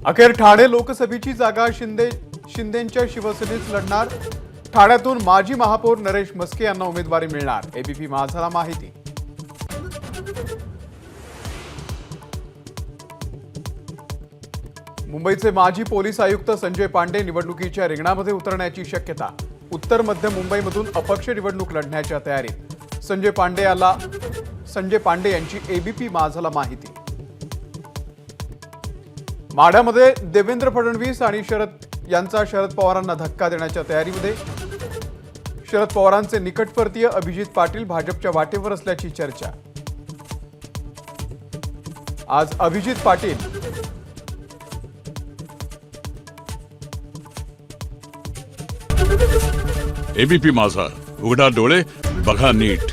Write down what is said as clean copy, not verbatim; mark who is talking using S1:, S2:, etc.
S1: अखेर ठाणे लोकसभेची जागा शिंदेंच्या शिवसेनेत लढणार। ठाण्यातून माजी महापौर नरेश म्हस्के यांना उमेदवारी मिळणार, एबीपी माझाला माहिती। मुंबईचे माजी पोलीस आयुक्त संजय पांडे निवडणुकीच्या रिंगणामध्ये उतरण्याची शक्यता। उत्तर मध्य मुंबईमधून अपक्ष निवडणूक लढण्याच्या तयारीत संजय पांडे यांची एबीपी माझाला माहिती। माढ्यामध्ये देवेंद्र फडणवीस आणि शरद पवारांना धक्का देण्याच्या तयारीमध्ये। शरद पवारांचे निकटवर्तीय अभिजित पाटील भाजपच्या वाटेवर असल्याची चर्चा। आज अभिजित पाटील
S2: एबीपी माझा, उघडा डोळे बघा नीट।